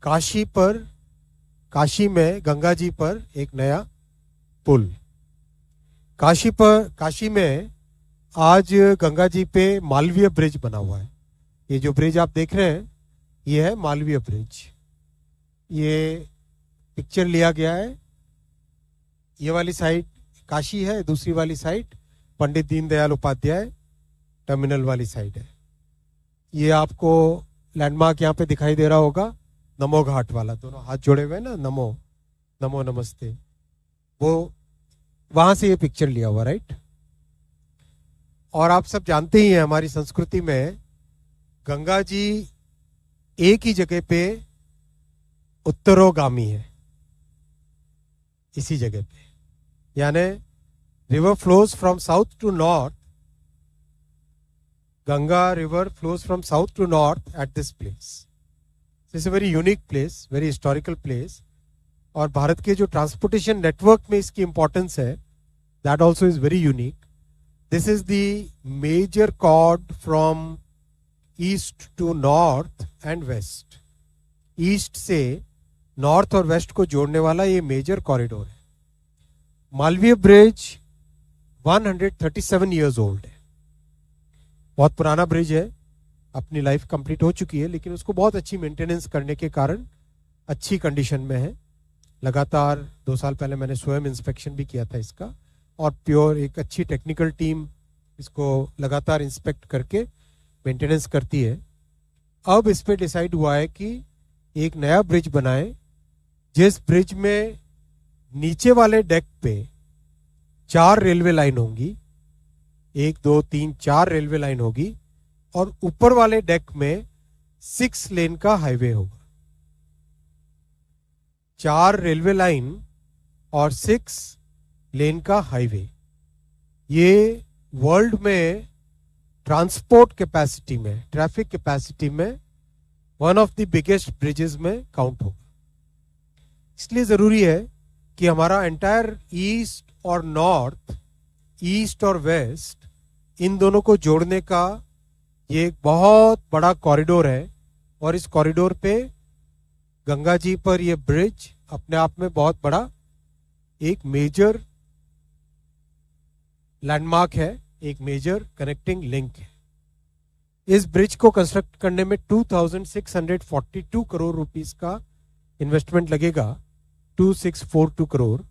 काशी में गंगा जी पर एक नया पुल। काशी में आज गंगा जी पे मालवीय ब्रिज बना हुआ है। ये जो ब्रिज आप देख रहे हैं ये है मालवीय ब्रिज। ये पिक्चर लिया गया है, ये वाली साइड काशी है, दूसरी वाली साइड पंडित दीनदयाल उपाध्याय टर्मिनल वाली साइड है। ये आपको लैंडमार्क यहाँ पे दिखाई दे रहा होगा, नमो घाट वाला, दोनों हाथ जोड़े हुए ना, नमो नमो नमस्ते, वो वहां से ये पिक्चर लिया हुआ, राइट। और आप सब जानते ही हैं हमारी संस्कृति में गंगा जी एक ही जगह पे उत्तरोगामी है, इसी जगह पे, यानी river flows from south to north. Ganga river flows from south to north at this place. This is a very unique place, very historical place. और भारत के जो ट्रांसपोर्टेशन नेटवर्क में इसकी इंपॉर्टेंस है, that also is very unique. This is the major chord from east to north and west. East से north और waste को जोड़ने वाला ये मेजर कॉरिडोर है। मालवीय ब्रिज 137 years old है, बहुत पुराना ब्रिज है, अपनी लाइफ कंप्लीट हो चुकी है, लेकिन उसको बहुत अच्छी मेंटेनेंस करने के कारण अच्छी कंडीशन में है। लगातार 2 साल पहले मैंने स्वयं इंस्पेक्शन भी किया था इसका, और प्योर एक अच्छी टेक्निकल टीम इसको लगातार इंस्पेक्ट करके मेंटेनेंस करती है। अब इस पे डिसाइड हुआ है कि एक नया ब्रिज बनाए, जिस ब्रिज में नीचे वाले डेक पे 4 रेलवे लाइन होंगी, 1 2 3 4 रेलवे लाइन होगी, और ऊपर वाले डेक में 6 लेन का हाईवे होगा। 4 रेलवे लाइन और 6 लेन का हाईवे, ये वर्ल्ड में ट्रांसपोर्ट कैपेसिटी में, ट्रैफिक कैपेसिटी में one of the biggest bridges में काउंट होगा। इसलिए जरूरी है कि हमारा एंटायर ईस्ट और नॉर्थ, ईस्ट और वेस्ट, इन दोनों को जोड़ने का ये एक बहुत बड़ा कॉरिडोर है। और इस कॉरिडोर पे गंगा जी पर ये ब्रिज अपने आप में बहुत बड़ा एक मेजर लैंडमार्क है, एक मेजर कनेक्टिंग लिंक है। इस ब्रिज को कंस्ट्रक्ट करने में 2642 करोड़ रुपीस का इन्वेस्टमेंट लगेगा, 2642 करोड़,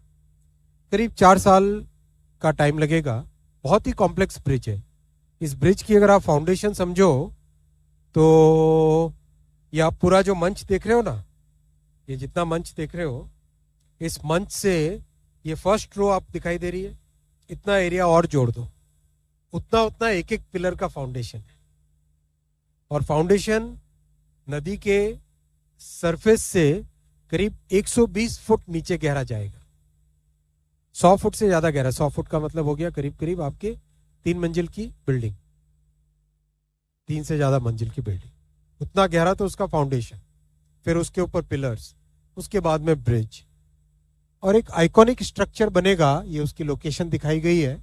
करीब 4 साल का टाइम लगेगा। बहुत ही कॉम्प्लेक्स ब्रिज है। इस ब्रिज की अगर आप फाउंडेशन समझो तो ये आप पूरा जो मंच देख रहे हो ना, ये जितना मंच देख रहे हो, इस मंच से ये फर्स्ट रो आप दिखाई दे रही है, इतना एरिया और जोड़ दो, उतना उतना एक एक पिलर का फाउंडेशन है। और फाउंडेशन नदी के सरफेस से करीब 120 फुट नीचे गहरा जाएगा, 100 फुट से ज्यादा गहरा। 100 फुट का मतलब हो गया करीब करीब आपके 3 मंजिल की बिल्डिंग, 3 से ज्यादा मंजिल की बिल्डिंग, उतना गहरा तो उसका फाउंडेशन, फिर उसके ऊपर पिलर्स, उसके बाद में ब्रिज, और एक आइकॉनिक स्ट्रक्चर बनेगा। ये उसकी लोकेशन दिखाई गई है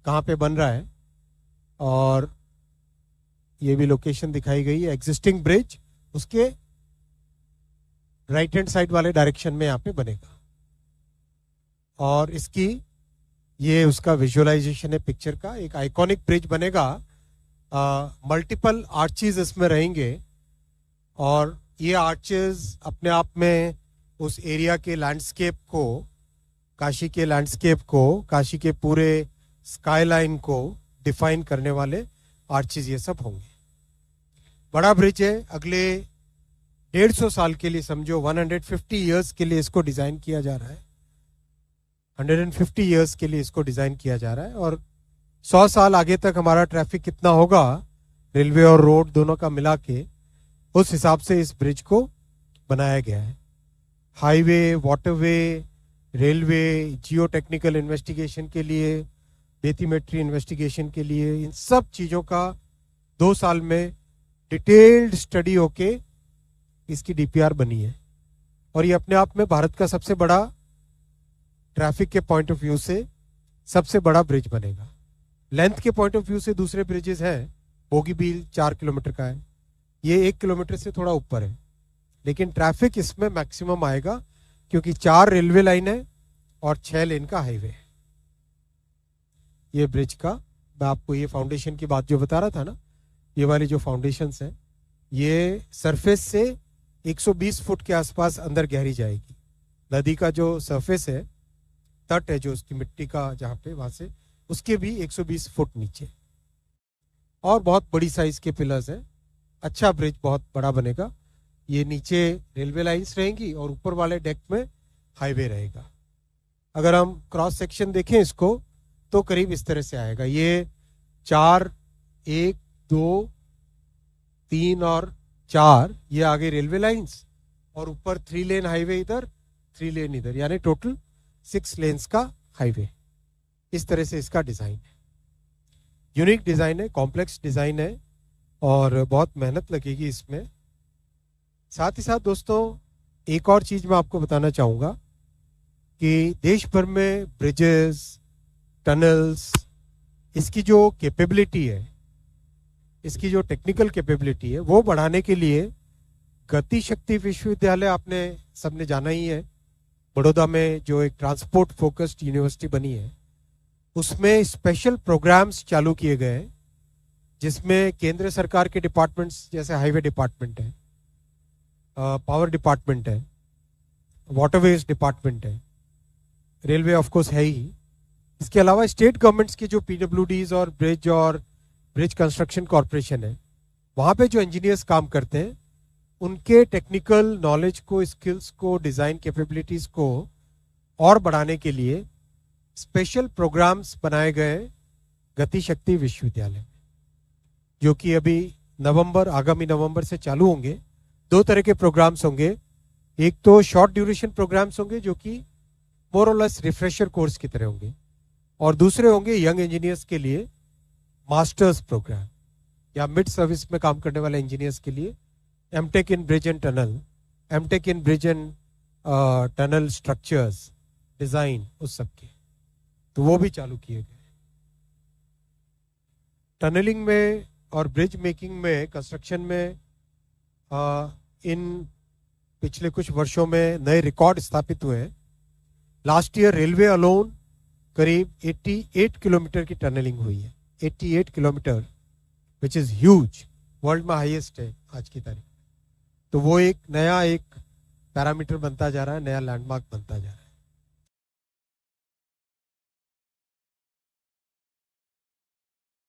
कहाँ पे बन रहा है, और ये भी लोकेशन दिखाई गई है। एग्जिस्टिंग ब्रिज उसके राइट हैंड साइड वाले डायरेक्शन में यहाँ पे बनेगा, और इसकी ये उसका विजुअलाइजेशन है पिक्चर का। एक आइकॉनिक ब्रिज बनेगा, मल्टीपल आर्चेज इसमें रहेंगे, और ये आर्चेज अपने आप में उस एरिया के लैंडस्केप को, काशी के लैंडस्केप को, काशी के पूरे स्काईलाइन को डिफाइन करने वाले आर्चेज ये सब होंगे। बड़ा ब्रिज है, अगले 150 साल के लिए समझो, 150 ईयर्स के लिए इसको डिजाइन किया जा रहा है, 150 ईयर्स के लिए इसको डिजाइन किया जा रहा है। और 100 साल आगे तक हमारा ट्रैफिक कितना होगा, रेलवे और रोड दोनों का मिला के, उस हिसाब से इस ब्रिज को बनाया गया है। हाईवे, वाटरवे, रेलवे, जियो टेक्निकल इन्वेस्टिगेशन के लिए, बेथीमेट्री इन्वेस्टिगेशन के लिए, इन सब चीजों का 2 साल में डिटेल्ड स्टडी होके इसकी डीपीआर बनी है। और ये अपने आप में भारत का सबसे बड़ा, ट्रैफिक के पॉइंट ऑफ व्यू से सबसे बड़ा ब्रिज बनेगा। लेंथ के पॉइंट ऑफ व्यू से दूसरे ब्रिजेस हैं, बोगीबील 4 किलोमीटर का है, ये 1 किलोमीटर से थोड़ा ऊपर है। लेकिन ट्रैफिक इसमें मैक्सिमम आएगा क्योंकि 4 रेलवे लाइन है और 6 लेन का हाईवे है। ये ब्रिज का मैं आपको ये फाउंडेशन की बात जो बता रहा था ना, ये वाली जो फाउंडेशंस हैं ये सरफेस से 120 फुट के आसपास अंदर गहरी जाएगी। नदी का जो सरफेस है, तट है जो उसकी मिट्टी का जहाँ पे, वहाँ से उसके भी 120 फुट नीचे, और बहुत बड़ी साइज के पिलर्स हैं। अच्छा ब्रिज बहुत बड़ा बनेगा। ये नीचे रेलवे लाइंस रहेंगी और ऊपर वाले डेक में हाईवे रहेगा। अगर हम क्रॉस सेक्शन देखें इसको तो करीब इस तरह से आएगा। ये 4, 1, 2, 3 और 4 ये आगे रेलवे लाइंस और ऊपर 3 लेन हाईवे इधर, 3 लेन इधर, यानी टोटल 6 लेन्स का हाईवे। इस तरह से इसका डिजाइन है। यूनिक डिजाइन है, कॉम्प्लेक्स डिजाइन है और बहुत मेहनत लगेगी इसमें। साथ ही साथ दोस्तों एक और चीज मैं आपको बताना चाहूंगा कि देश भर में ब्रिजेस, टनल्स, इसकी जो कैपेबिलिटी है, इसकी जो टेक्निकल कैपेबिलिटी है वो बढ़ाने के लिए गति शक्ति विश्वविद्यालय आपने सबने जाना ही है, बड़ौदा में जो एक ट्रांसपोर्ट फोकस्ड यूनिवर्सिटी बनी है, उसमें स्पेशल प्रोग्राम्स चालू किए गए हैं जिसमें केंद्र सरकार के डिपार्टमेंट्स जैसे हाईवे डिपार्टमेंट है, पावर डिपार्टमेंट है, वाटरवेज डिपार्टमेंट है, रेलवे ऑफ कोर्स है ही, इसके अलावा स्टेट गवर्नमेंट्स की जो पीडब्ल्यूडीज और ब्रिज कंस्ट्रक्शन कॉरपोरेशन है, वहाँ पे जो इंजीनियर्स काम करते हैं उनके टेक्निकल नॉलेज को, स्किल्स को, डिज़ाइन कैपेबिलिटीज़ को और बढ़ाने के लिए स्पेशल प्रोग्राम्स बनाए गए गति शक्ति विश्वविद्यालय में, जो कि अभी आगामी नवंबर से चालू होंगे। 2 तरह के प्रोग्राम्स होंगे। एक तो शॉर्ट ड्यूरेशन प्रोग्राम्स होंगे जो कि मोर और लेस रिफ्रेशर कोर्स की तरह होंगे, और दूसरे होंगे यंग इंजीनियर्स के लिए मास्टर्स प्रोग्राम, या मिड सर्विस में काम करने वाले इंजीनियर्स के लिए MTech in bridge and tunnel, MTech in bridge and tunnel structures design, उस सब के, तो वो भी चालू किए गए। टनलिंग में और ब्रिज मेकिंग में, कंस्ट्रक्शन में इन पिछले कुछ वर्षों में नए रिकॉर्ड स्थापित हुए हैं। लास्ट ईयर रेलवे अलोन करीब 88 किलोमीटर की टनलिंग हुई है। 88 kilometre, which is huge, world में हाईएस्ट है आज की तारीख। तो वो एक नया पैरामीटर बनता जा रहा है, नया लैंडमार्क बनता जा रहा है।